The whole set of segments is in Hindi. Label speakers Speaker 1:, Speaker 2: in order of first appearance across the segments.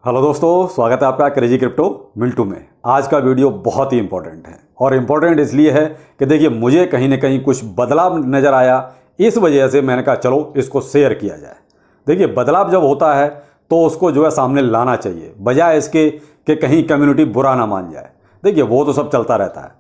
Speaker 1: हेलो दोस्तों, स्वागत है आपका क्रेजी क्रिप्टो मिंटू में। आज का वीडियो बहुत ही इंपॉर्टेंट है और इम्पॉर्टेंट इसलिए है कि देखिए मुझे कहीं ना कहीं कुछ बदलाव नज़र आया, इस वजह से मैंने कहा चलो इसको शेयर किया जाए। देखिए बदलाव जब होता है तो उसको जो है सामने लाना चाहिए, बजाय इसके कि कहीं कम्युनिटी बुरा ना मान जाए। देखिए वो तो सब चलता रहता है,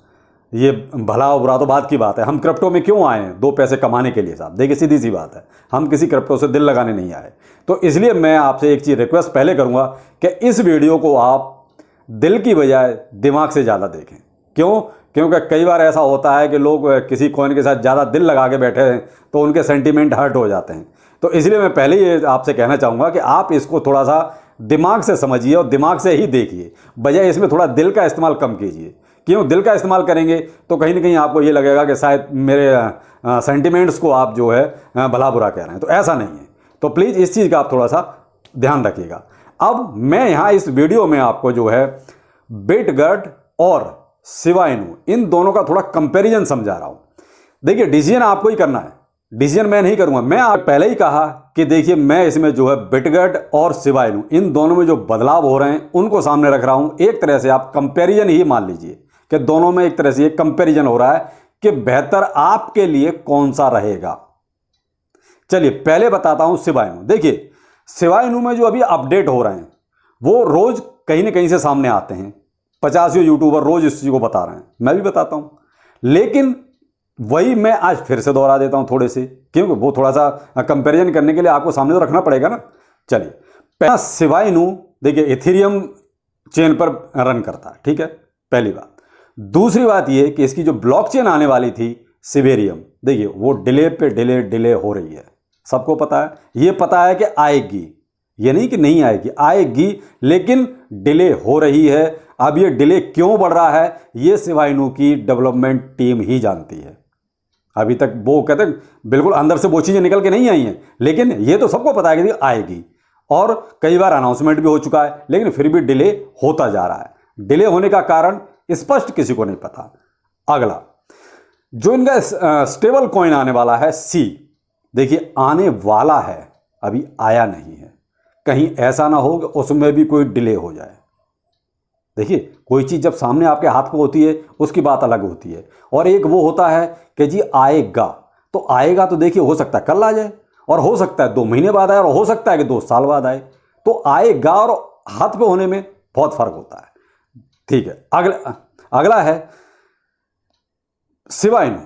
Speaker 1: ये भला और बुरा तो बात की बात है। हम क्रिप्टो में क्यों आए हैं? दो पैसे कमाने के लिए साहब। देखिए सीधी सी बात है, हम किसी क्रिप्टो से दिल लगाने नहीं आए। तो इसलिए मैं आपसे एक चीज़ रिक्वेस्ट पहले करूंगा कि इस वीडियो को आप दिल की बजाय दिमाग से ज़्यादा देखें। क्यों? क्योंकि कई बार ऐसा होता है कि लोग किसी कॉइन के साथ ज़्यादा दिल लगा के बैठे हैं तो उनके सेंटीमेंट हर्ट हो जाते हैं। तो इसलिए मैं पहले ही आपसे कहना चाहूँगा कि आप इसको थोड़ा सा दिमाग से समझिए और दिमाग से ही देखिए, बजाय इसमें थोड़ा दिल का इस्तेमाल कम कीजिए। क्यों? दिल का इस्तेमाल करेंगे तो कहीं ना कहीं आपको ये लगेगा कि शायद मेरे सेंटिमेंट्स को आप जो है भला बुरा कह रहे हैं। तो ऐसा नहीं है। तो प्लीज़ इस चीज़ का आप थोड़ा सा ध्यान रखिएगा। अब मैं यहाँ इस वीडियो में आपको जो है बिटगट और शिबा इनू इन दोनों का थोड़ा कंपैरिजन समझा रहा हूँ। देखिए डिसीजन आपको ही करना है, डिसीजन मैं नहीं करूँगा। मैं आप पहले ही कहा कि देखिए मैं इसमें जो है बिटगट और शिबा इनू इन दोनों में जो बदलाव हो रहे हैं उनको सामने रख रहा हूँ। एक तरह से आप कंपैरिजन ही मान लीजिए कि दोनों में एक तरह से एक कंपैरिजन हो रहा है कि बेहतर आपके लिए कौन सा रहेगा। चलिए पहले बताता हूं शिबा इनू। देखिए शिबा इनू में जो अभी अपडेट हो रहे हैं वो रोज कहीं ना कहीं से सामने आते हैं। 50 यूट्यूबर रोज इस चीज को बता रहे हैं, मैं भी बताता हूं, लेकिन वही मैं आज फिर से दोहरा देता हूं थोड़े से, क्योंकि वो थोड़ा सा कंपैरिजन करने के लिए आपको सामने तो रखना पड़ेगा ना। चलिए पहला शिबा इनू देखिए इथेरियम चेन पर रन करता है, ठीक है, पहली बात। दूसरी बात यह कि इसकी जो ब्लॉकचेन आने वाली थी सिबेरियम, देखिए वो डिले पे डिले हो रही है। सबको पता है, ये पता है कि आएगी, ये नहीं कि नहीं आएगी, आएगी, लेकिन डिले हो रही है। अब ये डिले क्यों बढ़ रहा है ये शिबा इनू की डेवलपमेंट टीम ही जानती है। अभी तक वो कहते हैं बिल्कुल अंदर से वो चीज़ें निकल के नहीं आई हैं, लेकिन ये तो सबको पता है कि आएगी और कई बार अनाउंसमेंट भी हो चुका है, लेकिन फिर भी डिले होता जा रहा है। डिले होने का कारण स्पष्ट किसी को नहीं पता। अगला जो इनका स्टेबल कॉइन आने वाला है सी, देखिए आने वाला है, अभी आया नहीं है। कहीं ऐसा ना हो कि उसमें भी कोई डिले हो जाए। देखिए कोई चीज़ जब सामने आपके हाथ में होती है उसकी बात अलग होती है, और एक वो होता है कि जी आएगा, तो आएगा तो देखिए हो सकता है कल आ जाए, और हो सकता है 2 महीने बाद आए, और हो सकता है कि 2 साल बाद आए। तो आएगा और हाथ पे होने में बहुत फर्क होता है, ठीक है। अगला है शिबा इनू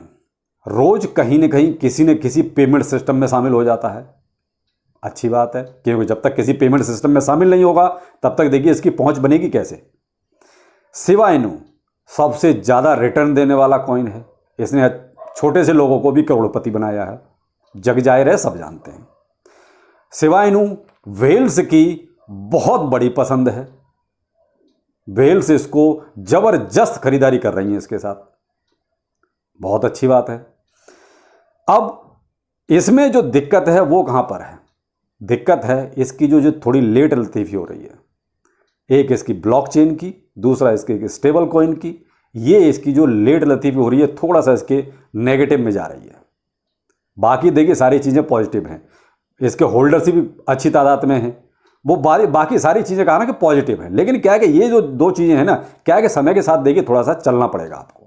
Speaker 1: रोज कहीं ना कहीं किसी न किसी पेमेंट सिस्टम में शामिल हो जाता है। अच्छी बात है, क्योंकि जब तक किसी पेमेंट सिस्टम में शामिल नहीं होगा तब तक देखिए इसकी पहुंच बनेगी कैसे। शिबा इनू सबसे ज्यादा रिटर्न देने वाला कॉइन है, इसने छोटे से लोगों को भी करोड़पति बनाया है, जग जाहिर है, सब जानते हैं। शिबा इनू व्हेल्स की बहुत बड़ी पसंद है, व्हेल्स इसको जबरदस्त खरीदारी कर रही हैं इसके साथ, बहुत अच्छी बात है। अब इसमें जो दिक्कत है वो कहां पर है? दिक्कत है इसकी जो थोड़ी लेट लतीफ़ी हो रही है। एक इसकी ब्लॉकचेन की, दूसरा इसके स्टेबल कॉइन की। ये इसकी जो लेट लतीफ़ी हो रही है थोड़ा सा इसके नेगेटिव में जा रही है। बाकी देखिए सारी चीज़ें पॉजिटिव हैं, इसके होल्डर्स भी अच्छी तादाद में हैं, वो बाकी सारी चीज़ें कहा ना कि पॉजिटिव है। लेकिन क्या है कि ये जो 2 चीज़ें हैं ना, क्या है कि समय के साथ देखिए थोड़ा सा चलना पड़ेगा आपको।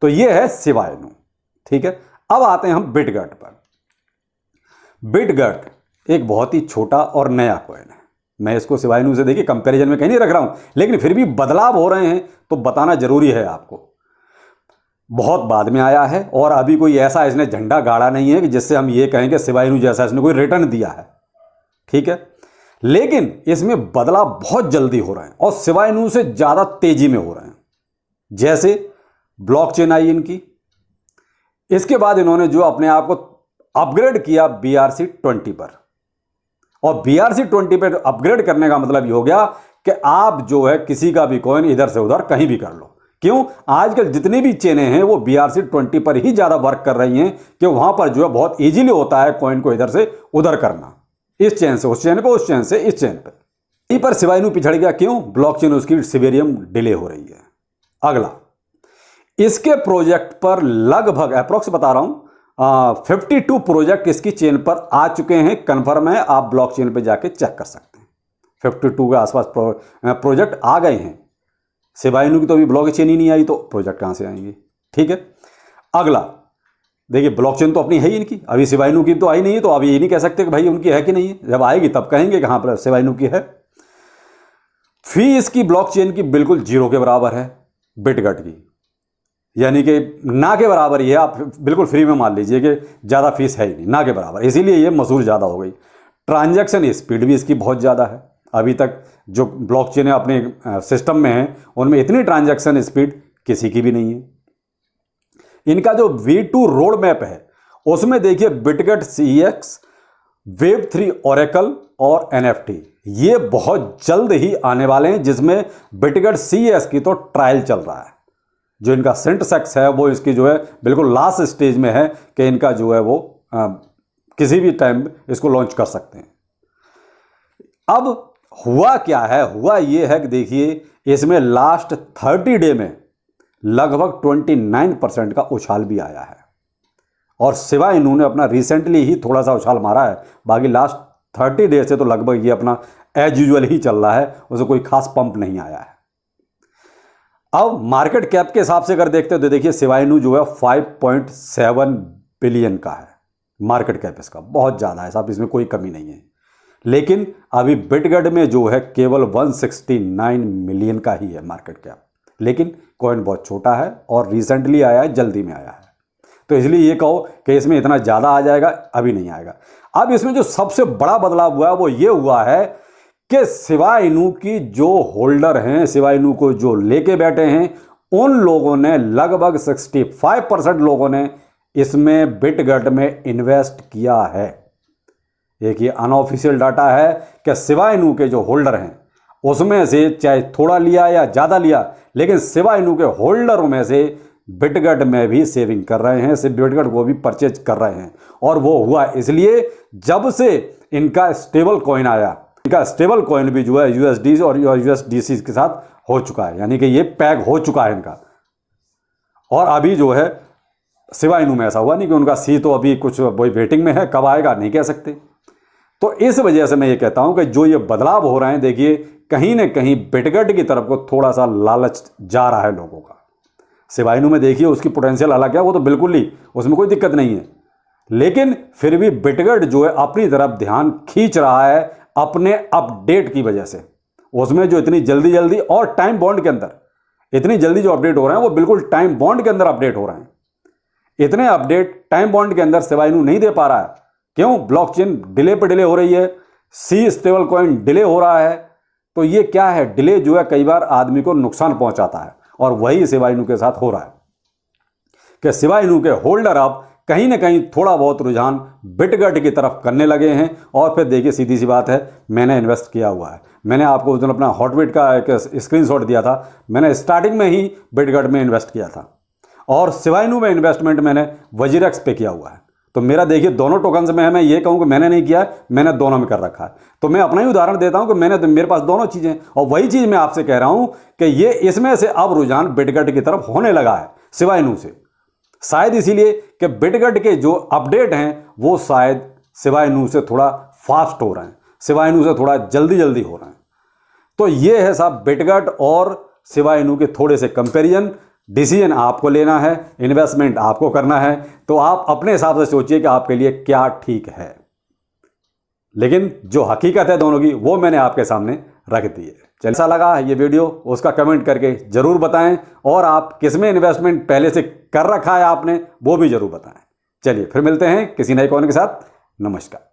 Speaker 1: तो ये है शिबा इनू, ठीक है। अब आते हैं हम बिटगट पर। बिटगट एक बहुत ही छोटा और नया कॉइन है। मैं इसको शिबा इनू से देखिए कंपैरिजन में कहीं नहीं रख रहा हूं, लेकिन फिर भी बदलाव हो रहे हैं तो बताना जरूरी है आपको। बहुत बाद में आया है और अभी कोई ऐसा इसने झंडा गाड़ा नहीं है कि जिससे हम ये कहें कि शिबा इनू जैसा इसने कोई रिटर्न दिया है, ठीक है। लेकिन इसमें बदलाव बहुत जल्दी हो रहे हैं और शिबा इनू से ज्यादा तेजी में हो रहे हैं। जैसे ब्लॉकचेन आई इनकी, इसके बाद इन्होंने जो अपने आप को अपग्रेड किया BRC-20 पर, और BRC-20 पर अपग्रेड करने का मतलब ये हो गया कि आप जो है किसी का भी कॉइन इधर से उधर कहीं भी कर लो। क्यों? आजकल जितनी भी चेनें हैं वो BRC-20 पर ही ज्यादा वर्क कर रही हैं कि वहां पर जो है बहुत इजीली होता है कॉइन को इधर से उधर करना, इस चेन से उस चेन पे, उस चेन से इस चेन पे। यहीं पर शिबा इनू पिछड़ गया। क्यों? ब्लॉकचेन उसकी सिबेरियम डिले हो रही है। अगला इसके प्रोजेक्ट पर लगभग अप्रोक्स बता रहा हूं 52 प्रोजेक्ट इसकी चेन पर आ चुके हैं, कंफर्म है, आप ब्लॉकचेन पे जाके चेक कर सकते हैं। 52 के आसपास प्रोजेक्ट आ गए हैं। शिबा इनू की तो अभी ब्लॉकचेन ही नहीं आई, तो प्रोजेक्ट कहाँ से आएंगे? ठीक है। अगला देखिए, ब्लॉकचेन तो अपनी है ही इनकी, अभी शिबा इनू की तो आई नहीं है, तो अभी ये नहीं कह सकते कि भाई उनकी है कि नहीं है। जब आएगी तब कहेंगे कि हाँ पर शिबा इनू की है। फी इसकी ब्लॉकचेन की बिल्कुल 0 के बराबर है, बिटगट की, यानी कि ना के बराबर ही है। आप बिल्कुल फ्री में मान लीजिए कि ज़्यादा फीस है ही नहीं, ना के बराबर, इसीलिए ये मसूल ज़्यादा हो गई। ट्रांजैक्शन स्पीड भी इसकी बहुत ज़्यादा है। अभी तक जो ब्लॉकचेन अपने सिस्टम में है उनमें इतनी ट्रांजैक्शन स्पीड किसी की भी नहीं है। इनका जो V2 रोड मैप है उसमें देखिए बिटगट CEX, Web3 ओरेकल और NFT ये बहुत जल्द ही आने वाले हैं, जिसमें बिटगट CEX की तो ट्रायल चल रहा है। जो इनका सिंटसेक्स है वो इसकी जो है बिल्कुल लास्ट स्टेज में है कि इनका जो है वो किसी भी टाइम इसको लॉन्च कर सकते हैं। अब हुआ क्या है? हुआ ये है कि देखिए इसमें लास्ट 30 डे में लगभग 29% का उछाल भी आया है, और सिवाय इन्होंने अपना रिसेंटली ही थोड़ा सा उछाल मारा है, बाकी लास्ट 30 डे से तो लगभग ये अपना एज यूजुअल ही चल रहा है, उसे कोई खास पंप नहीं आया है। अब मार्केट कैप के हिसाब से अगर देखते हो तो देखिए शिबा इनू जो है 5.7 बिलियन का है मार्केट कैप, इसका बहुत ज़्यादा है साहब, इसमें कोई कमी नहीं है। लेकिन अभी बिटगट में जो है केवल 169 मिलियन का ही है मार्केट कैप, लेकिन कॉइन बहुत छोटा है और रिसेंटली आया है, जल्दी में आया है, तो इसलिए ये कहो कि इसमें इतना ज़्यादा आ जाएगा, अभी नहीं आएगा। अब इसमें जो सबसे बड़ा बदलाव हुआ है वो ये हुआ है कि शिबा इनू की जो होल्डर हैं, शिबा इनू को जो लेके बैठे हैं, उन लोगों ने लगभग 65% लोगों ने इसमें बिटगट में इन्वेस्ट किया है। एक ये अनऑफिशियल डाटा है कि शिबा इनू के जो होल्डर हैं उसमें से चाहे थोड़ा लिया या ज़्यादा लिया, लेकिन शिबा इनू के होल्डरों में से बिटगट में भी सेविंग कर रहे हैं, सिर्फ बिटगट को भी परचेज कर रहे हैं। और वो हुआ इसलिए जब से इनका स्टेबल कॉइन आया, इनका स्टेबल कॉइन भी जो है USD और USDC के साथ हो चुका है, यानी कि ये पैग हो चुका है इनका। और अभी जो है शिबा इनू में ऐसा हुआ नहीं कि उनका सी तो अभी कुछ वही वेटिंग में है, कब आएगा नहीं कह सकते। तो इस वजह से मैं ये कहता हूं कि जो ये बदलाव हो रहे हैं, देखिए कहीं ना कहीं बिटगट की तरफ को थोड़ा सा लालच जा रहा है लोगों का। शिबा इनू में देखिए उसकी पोटेंशियल अलग है, वो तो बिल्कुल ही, उसमें कोई दिक्कत नहीं है, लेकिन फिर भी बिटगट जो है अपनी तरफ ध्यान खींच रहा है अपने अपडेट की वजह से। उसमें जो इतनी जल्दी और टाइम बॉन्ड के अंदर इतनी जल्दी जो अपडेट हो रहे हैं वो बिल्कुल टाइम बॉन्ड के अंदर अपडेट हो रहे हैं। इतने अपडेट टाइम बॉन्ड के अंदर शिबा इनू नहीं दे पा रहा है। क्यों? ब्लॉकचेन डिले पर डिले हो रही है, सी स्टेबल कॉइन डिले हो रहा है। तो ये क्या है, डिले जो है कई बार आदमी को नुकसान पहुंचाता है, और वही शिबा इनू के साथ हो रहा है कि शिबा इनू के होल्डर अब कहीं ना कहीं थोड़ा बहुत रुझान बिटगट की तरफ करने लगे हैं। और फिर देखिए सीधी सी बात है, मैंने इन्वेस्ट किया हुआ है, मैंने आपको उस दिन अपना हॉटबिट का एक स्क्रीनशॉट दिया था, मैंने स्टार्टिंग में ही बिटगट में इन्वेस्ट किया था, और शिबा इनू में इन्वेस्टमेंट मैंने वजीरेक्स पे किया हुआ है। तो मेरा देखिए दोनों टोकन्स में है, मैं ये कहूँ कि मैंने नहीं किया, मैंने दोनों में कर रखा है। तो मैं अपना ही उदाहरण देता हूँ कि मेरे पास दोनों चीज़ें, और वही चीज़ मैं आपसे कह रहा हूँ कि ये इसमें से अब रुझान बिटगट की तरफ होने लगा है शिबा इनू से। शायद इसीलिए कि बिटगट के जो अपडेट हैं वो शायद शिबा इनू से थोड़ा फास्ट हो रहे हैं, शिबा इनू से थोड़ा जल्दी हो रहे हैं। तो ये है साहब बिटगट और शिबा इनू के थोड़े से कंपैरिजन। डिसीजन आपको लेना है, इन्वेस्टमेंट आपको करना है, तो आप अपने हिसाब से सोचिए कि आपके लिए क्या ठीक है। लेकिन जो हकीकत है दोनों की वो मैंने आपके सामने रख दी है। कैसा लगा ये वीडियो उसका कमेंट करके ज़रूर बताएं, और आप किसमें इन्वेस्टमेंट पहले से कर रखा है आपने वो भी ज़रूर बताएं। चलिए फिर मिलते हैं किसी नए कॉइन के साथ। नमस्कार।